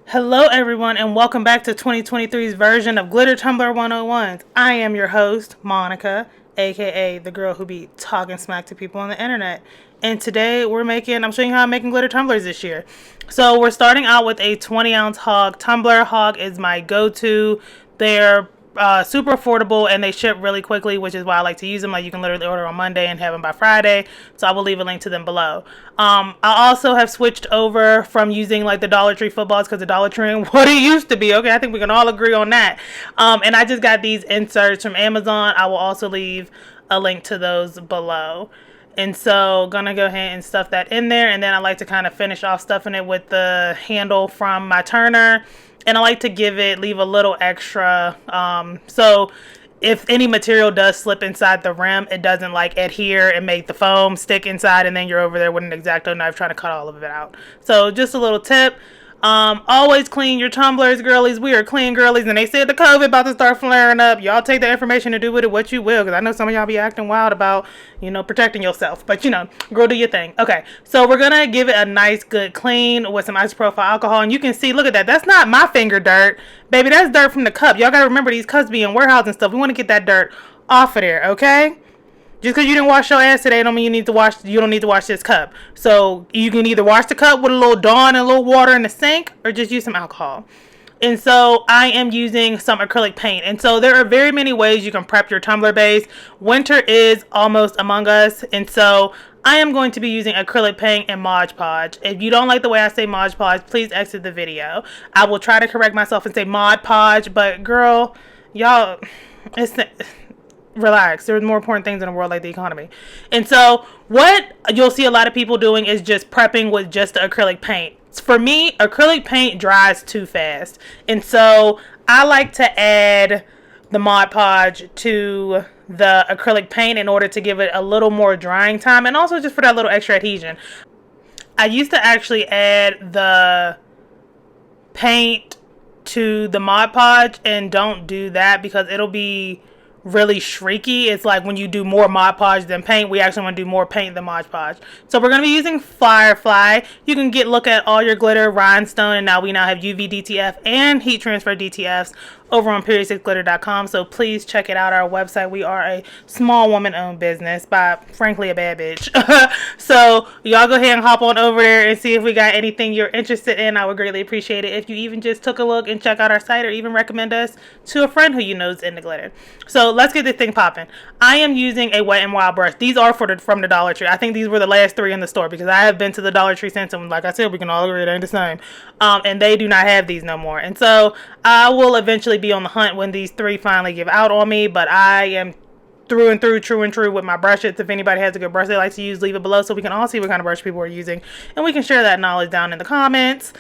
Hello everyone and welcome back to 2023's version of Glitter Tumbler 101s. I am your host, Monica, aka the girl who be talking smack to people on the internet. And today I'm showing you how I'm making glitter tumblers this year. So we're starting out with a 20-ounce hog. Tumbler hog is my go-to. They're super affordable and they ship really quickly, which is why I like to use them. Like, you can literally order on Monday and have them by Friday. So I will leave a link to them below. I also have switched over from using like the Dollar Tree footballs, because the Dollar Tree ain't what it used to be. Okay, I think we can all agree on that. And I just got these inserts from Amazon. I will also leave a link to those below. And so gonna go ahead and stuff that in there, and then I like to kind of finish off stuffing it with the handle from my turner, and I like to leave a little extra, so if any material does slip inside the rim, it doesn't like adhere and make the foam stick inside, and then you're over there with an X-Acto knife trying to cut all of it out. So just a little tip. Always clean your tumblers, girlies. We are clean girlies, and they said the COVID about to start flaring up. Y'all take the information and do with it what you will, because I know some of y'all be acting wild about, protecting yourself. But, girl, do your thing. Okay, so we're going to give it a nice, good clean with some isopropyl alcohol. And you can see, look at that. That's not my finger dirt. Baby, that's dirt from the cup. Y'all got to remember, these cups be in warehouse and stuff. We want to get that dirt off of there, okay? Just because you didn't wash your ass today don't mean you don't need to wash this cup. So you can either wash the cup with a little Dawn and a little water in the sink, or just use some alcohol. And so I am using some acrylic paint. And so there are very many ways you can prep your tumbler base. Winter is almost among us. And so I am going to be using acrylic paint and Mod Podge. If you don't like the way I say Mod Podge, please exit the video. I will try to correct myself and say Mod Podge, but girl, y'all, relax. There's more important things in the world, like the economy. And so what you'll see a lot of people doing is just prepping with just the acrylic paint. For me, acrylic paint dries too fast. And so I like to add the Mod Podge to the acrylic paint in order to give it a little more drying time, and also just for that little extra adhesion. I used to actually add the paint to the Mod Podge, and don't do that because it'll be really shrieky. It's like when you do more Mod Podge than paint. We actually want to do more paint than Mod Podge. So we're going to be using Firefly. You can look at all your glitter, rhinestone, and we now have UV DTF and heat transfer DTFs over on PeriodSixDesigns.com. So please check it out, our website. We are a small woman-owned business by, frankly, a bad bitch. So y'all go ahead and hop on over there and see if we got anything you're interested in. I would greatly appreciate it if you even just took a look and check out our site, or even recommend us to a friend who you know is into glitter. So let's get this thing popping. I am using a Wet n Wild brush. These are from the Dollar Tree. I think these were the last 3 in the store, because I have been to the Dollar Tree since, and like I said, we can all agree it ain't the same. And they do not have these no more. And so I will eventually be on the hunt when these 3 finally give out on me, but I am through and through, true and true with my brushes. If anybody has a good brush they like to use, leave it below so we can all see what kind of brush people are using, and we can share that knowledge down in the comments.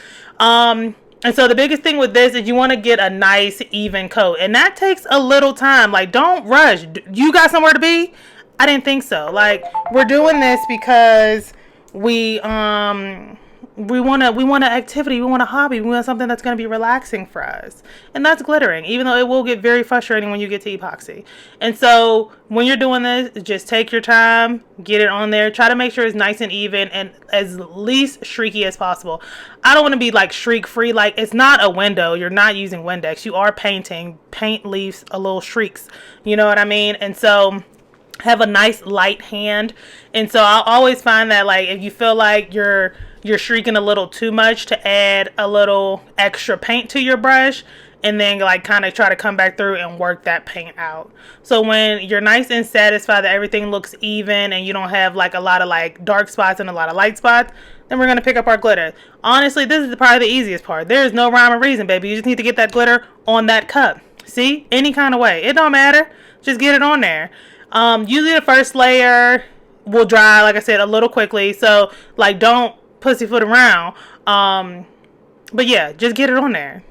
And so the biggest thing with this is you want to get a nice even coat, and that takes a little time. Like, don't rush. You got somewhere to be? I didn't think so. Like, we're doing this because we want an activity, we want a hobby, we want something that's going to be relaxing for us, and that's glittering, even though it will get very frustrating when you get to epoxy. And so when you're doing this, just take your time, get it on there, try to make sure it's nice and even and as least streaky as possible. I don't want to be like streak free. Like, it's not a window, you're not using Windex, you are painting. Paint leaves a little streaks, you know what I mean? And so have a nice light hand. And so I'll always find that, like, if you feel like you're streaking a little too much, to add a little extra paint to your brush, and then like kind of try to come back through and work that paint out. So when you're nice and satisfied that everything looks even and you don't have like a lot of like dark spots and a lot of light spots, then we're going to pick up our glitter. Honestly, this is probably the easiest part. There's no rhyme or reason, baby. You just need to get that glitter on that cup. See? Any kind of way. It don't matter. Just get it on there. Usually the first layer will dry, like I said, a little quickly. So like, don't pussyfoot around. But yeah, just get it on there.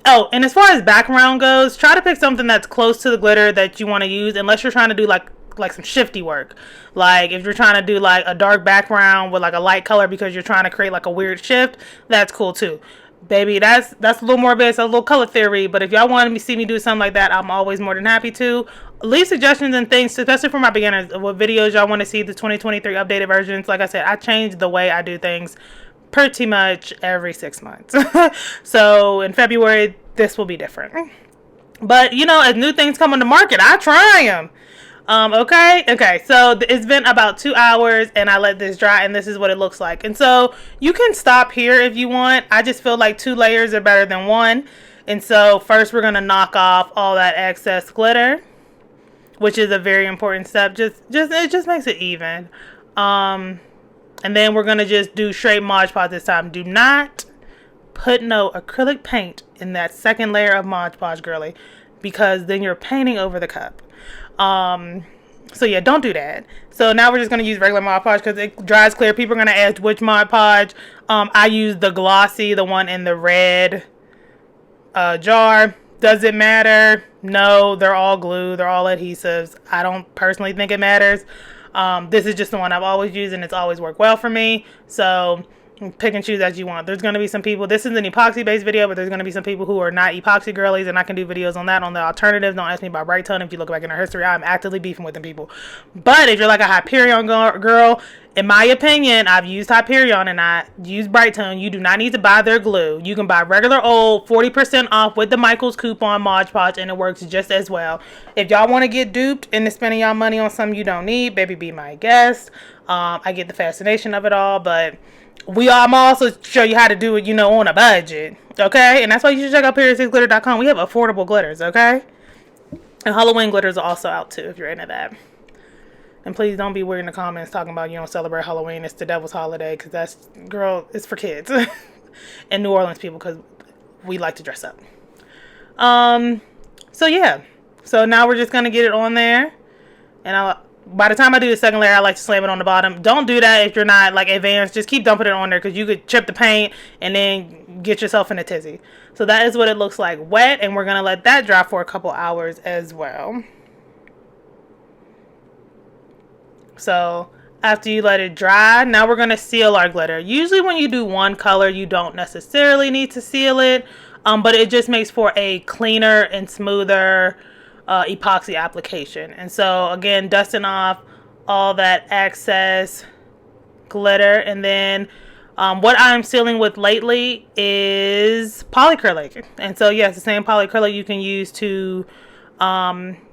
Oh, and as far as background goes, try to pick something that's close to the glitter that you want to use, unless you're trying to do like some shifty work. Like if you're trying to do like a dark background with like a light color because you're trying to create like a weird shift, that's cool too. Baby, that's a little more bit, a little color theory, but if y'all want to see me do something like that, I'm always more than happy to. Leave suggestions and things, especially for my beginners, what videos y'all want to see, the 2023 updated versions. Like I said, I changed the way I do things pretty much every 6 months. So in February, this will be different. But, you know, as new things come on the market, I try them. Okay, so it's been about 2 hours and I let this dry, and this is what it looks like. And so you can stop here if you want. I just feel like 2 layers are better than 1. And so first we're going to knock off all that excess glitter, which is a very important step. It just makes it even. And then we're going to just do straight Mod Podge this time. Do not put no acrylic paint in that second layer of Mod Podge, girly, because then you're painting over the cup. So yeah, don't do that. So now we're just going to use regular Mod Podge because it dries clear. People are going to ask which Mod Podge. I use the glossy, the one in the red jar. Does it matter? No, they're all glue. They're all adhesives. I don't personally think it matters. This is just the one I've always used, and it's always worked well for me. So pick and choose as you want. There's going to be some people, this is an epoxy based video, but there's going to be some people who are not epoxy girlies, and I can do videos on that, on the alternatives. Don't ask me about Bright Tone. If you look back in our history, I'm actively beefing with them people. But if you're like a Hyperion girl, in my opinion, I've used Hyperion and I use Bright Tone. You do not need to buy their glue. You can buy regular old 40% off with the Michaels coupon Mod Podge, and it works just as well. If y'all want to get duped into spending y'all money on something you don't need, baby, be my guest. I get the fascination of it all, but I'm also show you how to do it, you know, on a budget, okay? And that's why you should check out PeriodSixDesigns. We have affordable glitters, okay? And Halloween glitters are also out too, if you're into that. And please don't be weird in the comments talking about you don't celebrate Halloween. It's the devil's holiday, because that's, girl, it's for kids. And New Orleans people, because we like to dress up. So yeah. So now we're just going to get it on there. And by the time I do the second layer, I like to slam it on the bottom. Don't do that if you're not like advanced. Just keep dumping it on there, because you could chip the paint and then get yourself in a tizzy. So that is what it looks like wet, and we're going to let that dry for a couple hours as well. So after you let it dry, now we're going to seal our glitter. Usually when you do one color, you don't necessarily need to seal it, but it just makes for a cleaner and smoother epoxy application. And so again, dusting off all that excess glitter, and then what I'm sealing with lately is polyacrylic. And so yes, the same polyacrylic you can use to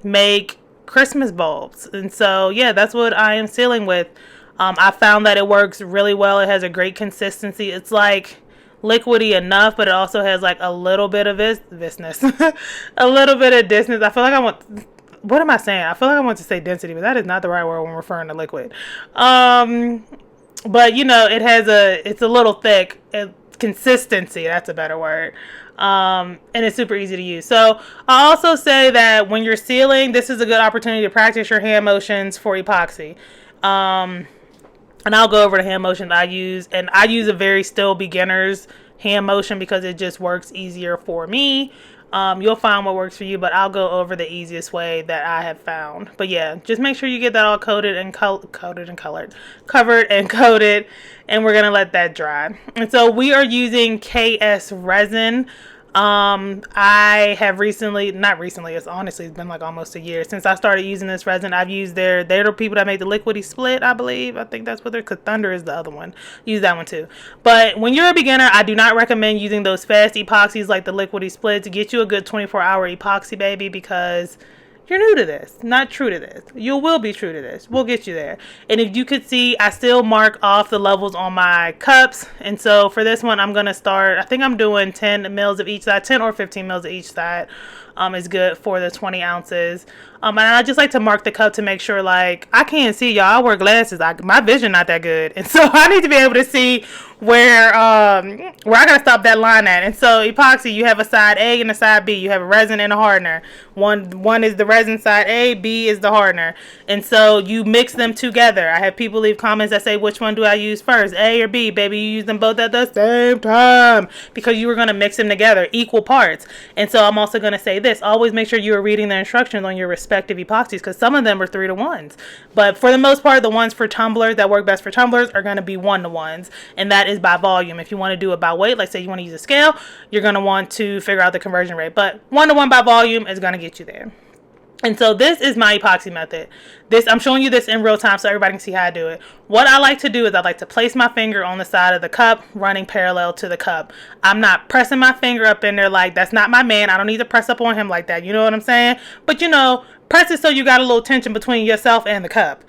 make Christmas bulbs. And so yeah, that's what I am sealing with. I found that it works really well. It has a great consistency. It's like liquidy enough, but it also has like a little bit of viscous a little bit of distance. I feel like what am I saying? I feel like I want to say density, but that is not the right word when referring to liquid. But you know, it's a little thick. Consistency, that's a better word. And it's super easy to use. So I also say that when you're sealing, this is a good opportunity to practice your hand motions for epoxy. And I'll go over the hand motions I use. And I use a very still beginner's hand motion because it just works easier for me. You'll find what works for you, but I'll go over the easiest way that I have found. But yeah, just make sure you get that all covered and coated, and we're gonna let that dry. And so we are using KS resin. I have it's been like almost a year since I started using this resin. I've used they're the people that make the liquidy split, I believe. I think that's what because Thunder is the other one. Use that one too. But when you're a beginner, I do not recommend using those fast epoxies like the liquidy split to get you a good 24-hour epoxy, baby, because you're new to this, not true to this. You will be true to this. We'll get you there. And if you could see, I still mark off the levels on my cups. And so for this one, I'm going to start, I think I'm doing 10 mils of each side, 10 or 15 mils of each side is good for the 20 ounces. And I just like to mark the cup to make sure, like, I can't see, y'all. I wear glasses. My vision not that good. And so I need to be able to see where I gotta stop that line at. And so epoxy, you have a side A and a side B. You have a resin and a hardener. One is the resin side A, B is the hardener. And so you mix them together. I have people leave comments that say, which one do I use first, A or B? Baby, you use them both at the same time because you were gonna mix them together, equal parts. And so I'm also gonna say this, always make sure you are reading the instructions on your respective epoxies, because some of them are 3-to-1s. But for the most part, the ones for tumblers that work best for tumblers are gonna be 1-to-1s. And that is by volume. If you want to do it by weight, like say you want to use a scale, you're going to want to figure out the conversion rate. But 1-to-1 by volume is going to get you there. And so this is my epoxy method. This, I'm showing you this in real time so everybody can see how I do it. What I like to do is I like to place my finger on the side of the cup, running parallel to the cup. I'm not pressing my finger up in there like, that's not my man. I don't need to press up on him like that. You know what I'm saying? But you know, press it so you got a little tension between yourself and the cup.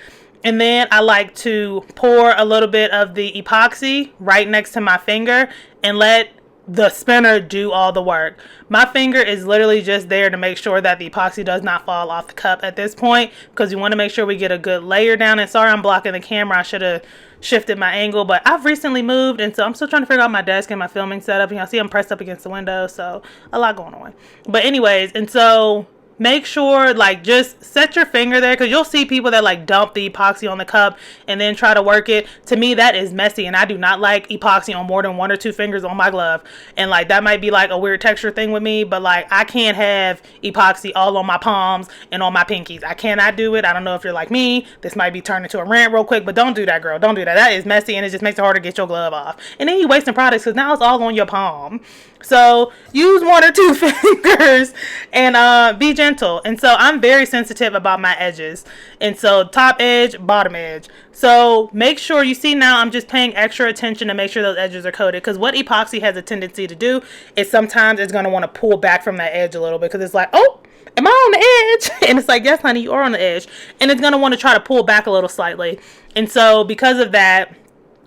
And then I like to pour a little bit of the epoxy right next to my finger and let the spinner do all the work. My finger is literally just there to make sure that the epoxy does not fall off the cup at this point, because we want to make sure we get a good layer down. And sorry I'm blocking the camera, I should have shifted my angle, but I've recently moved, and so I'm still trying to figure out my desk and my filming setup. And y'all see I'm pressed up against the window, so a lot going on. But anyways, and so make sure, like, just set your finger there, because you'll see people that like dump the epoxy on the cup and then try to work it. To me, that is messy, and I do not like epoxy on more than 1 or 2 fingers on my glove. And like, that might be like a weird texture thing with me, but like, I can't have epoxy all on my palms and on my pinkies. I cannot do it. I don't know if you're like me. This might be turned into a rant real quick, but don't do that, girl. Don't do that. That is messy, and it just makes it harder to get your glove off. And then you wasting products, because now it's all on your palm. So use 1 or 2 fingers and be gentle. And so I'm very sensitive about my edges. And so top edge, bottom edge. So make sure, you see now I'm just paying extra attention to make sure those edges are coated. Because what epoxy has a tendency to do is sometimes it's going to want to pull back from that edge a little bit. Because it's like, oh, am I on the edge? And it's like, yes, honey, you are on the edge. And it's going to want to try to pull back a little slightly. And so because of that,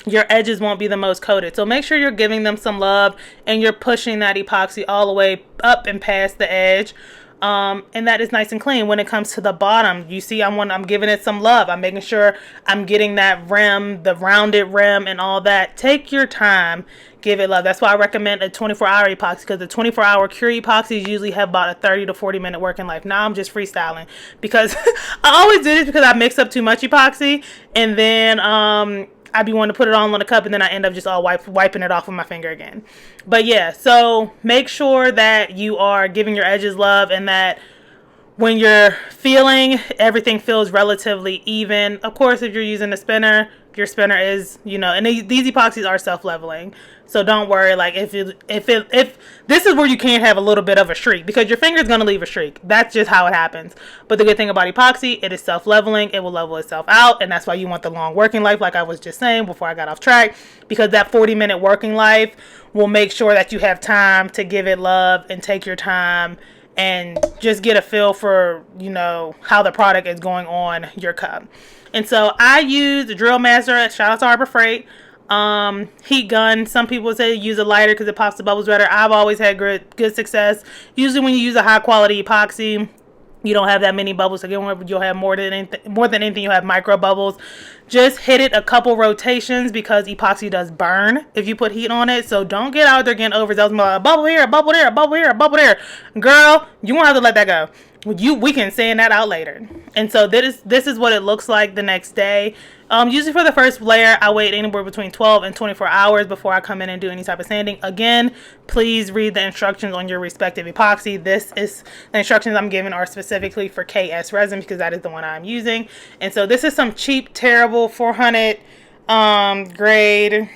your edges won't be the most coated. So make sure you're giving them some love and you're pushing that epoxy all the way up and past the edge. And that is nice and clean. When it comes to the bottom, you see I'm giving it some love. I'm making sure I'm getting that rim, the rounded rim and all that. Take your time, give it love. That's why I recommend a 24-hour epoxy, because the 24-hour cure epoxies usually have about a 30 to 40 minute working life. Now I'm just freestyling because I always do this because I mix up too much epoxy, and then I'd be wanting to put it all on the cup, and then I end up just all wiping it off with my finger again. But yeah, so make sure that you are giving your edges love, and that when you're feeling, everything feels relatively even. Of course, if you're using a spinner, your spinner is, you know, and these epoxies are self-leveling. So don't worry, like if this is where you can't have a little bit of a streak, because your finger's going to leave a streak. That's just how it happens. But the good thing about epoxy, it is self-leveling. It will level itself out, and that's why you want the long working life, like I was just saying before I got off track, because that 40-minute working life will make sure that you have time to give it love and take your time and just get a feel for, you know, how the product is going on your cup. And so I use the Drill Master, shout out to Harbor Freight, heat gun. Some people say use a lighter because it pops the bubbles better. I've always had good success. Usually when you use a high quality epoxy, you don't have that many bubbles. Again, you'll have more than anything, you'll have micro bubbles. Just hit it a couple rotations, because epoxy does burn if you put heat on it. So don't get out there getting overzealous. Like, a bubble here, a bubble there, a bubble here, a bubble there. Girl, you won't have to let that go. We can sand that out later. And so this is what it looks like the next day. Usually for the first layer, I wait anywhere between 12 and 24 hours before I come in and do any type of sanding. Again, please read the instructions on your respective epoxy. The instructions I'm giving are specifically for KS resin, because that is the one I'm using. And so this is some cheap, terrible 400 grade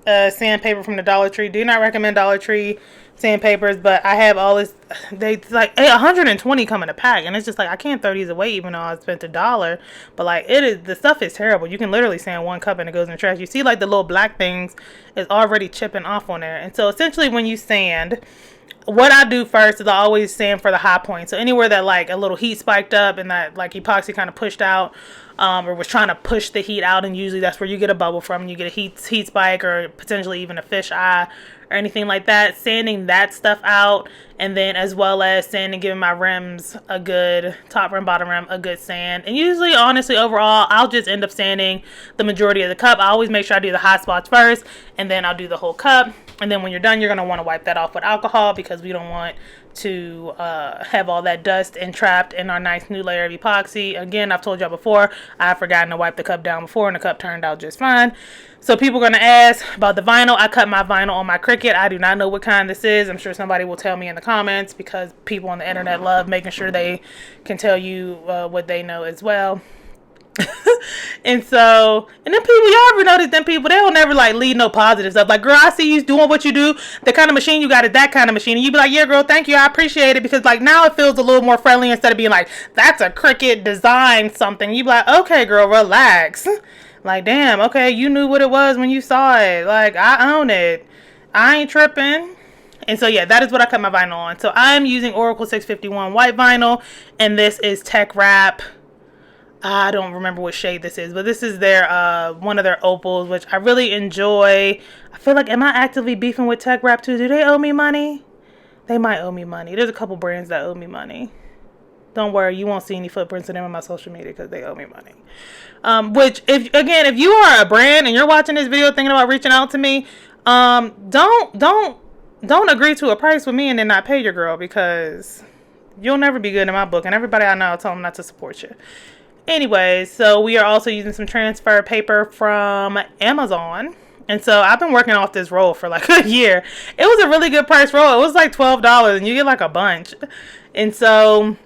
sandpaper from the Dollar Tree. Do not recommend Dollar Tree sandpapers, but I have all this. They like 120 come in a pack, and it's just like I can't throw these away, even though I spent $1. But like, the stuff is terrible. You can literally sand 1 cup and it goes in the trash. You see like the little black things is already chipping off on there. And so essentially when you sand, what I do first is I always sand for the high point. So anywhere that like a little heat spiked up and that like epoxy kind of pushed out, or was trying to push the heat out, and usually that's where you get a bubble from. You get a heat spike, or potentially even a fish eye or anything like that. Sanding that stuff out, and then as well as sanding, giving my rims a good top rim, bottom rim a good sand. And usually, honestly, overall, I'll just end up sanding the majority of the cup. I always make sure I do the hot spots first, and then I'll do the whole cup. And then when you're done, you're going to want to wipe that off with alcohol, because we don't want to have all that dust entrapped in our nice new layer of epoxy. Again, I've told y'all before, I've forgotten to wipe the cup down before, and the cup turned out just fine. So people are going to ask about the vinyl. I cut my vinyl on my Cricut. I do not know what kind this is. I'm sure somebody will tell me in the comments, because people on the internet love making sure they can tell you what they know as well. And so, and then people, y'all ever notice them people, they don't never like lead no positive stuff. Like, girl, I see you doing what you do. The kind of machine you got is that kind of machine. And you be like, yeah, girl, thank you. I appreciate it. Because like now it feels a little more friendly instead of being like, that's a Cricut design something. You be like, okay, girl, relax. Like, damn, okay, you knew what it was when you saw it. Like, I own it. I ain't tripping. And so, yeah, that is what I cut my vinyl on. So I'm using Oracle 651 white vinyl. And this is Tech Wrap. I don't remember what shade this is, but this is their one of their opals, which I really enjoy. I feel like, am I actively beefing with Tech Wrap too? Do they owe me money? They might owe me money. There's a couple brands that owe me money. Don't worry, you won't see any footprints of them on my social media because they owe me money. Which, if you are a brand and you're watching this video thinking about reaching out to me, don't agree to a price with me and then not pay your girl, because you'll never be good in my book, and everybody I know tell them not to support you. Anyways, so we are also using some transfer paper from Amazon. And so I've been working off this roll for like a year. It was a really good price roll. It was like $12 and you get like a bunch. And so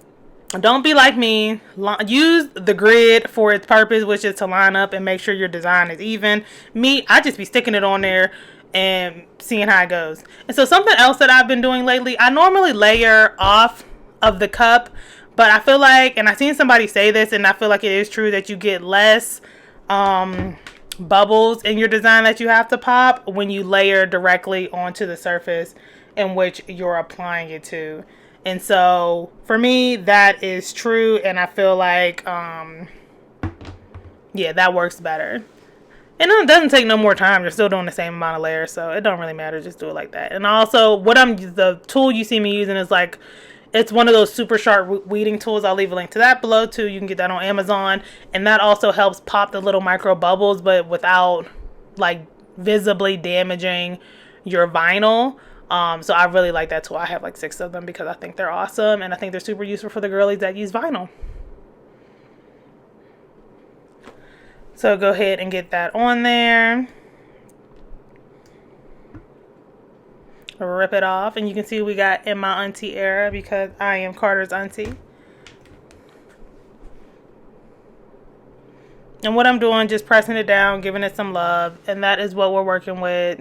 don't be like me. Use the grid for its purpose, which is to line up and make sure your design is even. Me, I just be sticking it on there and seeing how it goes. And so something else that I've been doing lately, I normally layer off of the cup. But I feel like, and I've seen somebody say this, and I feel like it is true, that you get less bubbles in your design that you have to pop when you layer directly onto the surface in which you're applying it to. And so for me, that is true, and I feel like, yeah, that works better. And it doesn't take no more time. You're still doing the same amount of layers, so it don't really matter. Just do it like that. And also, the tool you see me using is like, it's one of those super sharp weeding tools. I'll leave a link to that below too. You can get that on Amazon. And that also helps pop the little micro bubbles, but without like visibly damaging your vinyl. So I really like that tool. I have like 6 of them because I think they're awesome. And I think they're super useful for the girlies that use vinyl. So go ahead and get that on there. Rip it off, and you can see we got in my auntie era because I am Carter's auntie. And what I'm doing, just pressing it down, giving it some love, and that is what we're working with.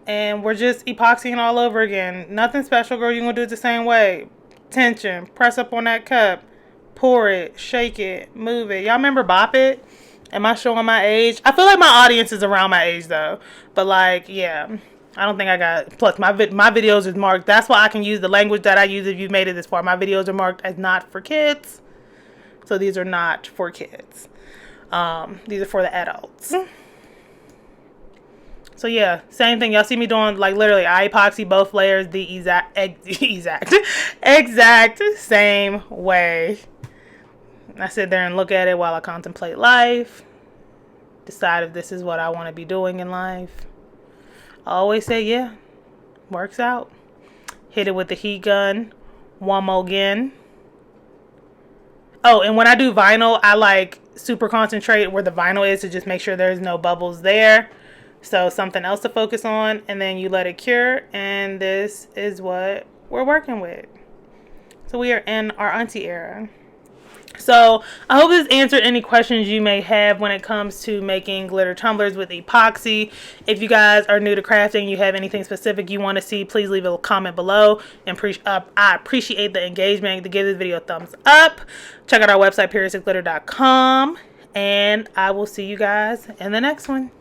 And we're just epoxying all over again. Nothing special, girl. You're gonna do it the same way. Tension, press up on that cup, pour it, shake it, move it. Y'all remember Bop It? Am I showing my age? I feel like my audience is around my age though. But like, yeah. I don't think I got... Plus, my videos is marked. That's why I can use the language that I use if you've made it this far. My videos are marked as not for kids. So these are not for kids. These are for the adults. So yeah, same thing. Y'all see me doing like literally I epoxy both layers the exact same way. I sit there and look at it while I contemplate life. Decide if this is what I want to be doing in life. I always say, yeah, works out. Hit it with the heat gun. One more again. Oh, and when I do vinyl, I like super concentrate where the vinyl is to just make sure there's no bubbles there. So something else to focus on. And then you let it cure. And this is what we're working with. So we are in our auntie era. So I hope this answered any questions you may have when it comes to making glitter tumblers with epoxy. If you guys are new to crafting, you have anything specific you want to see, please leave a comment below. And I appreciate the engagement. To give this video a thumbs up. Check out our website, PeriodSixDesigns.com. And I will see you guys in the next one.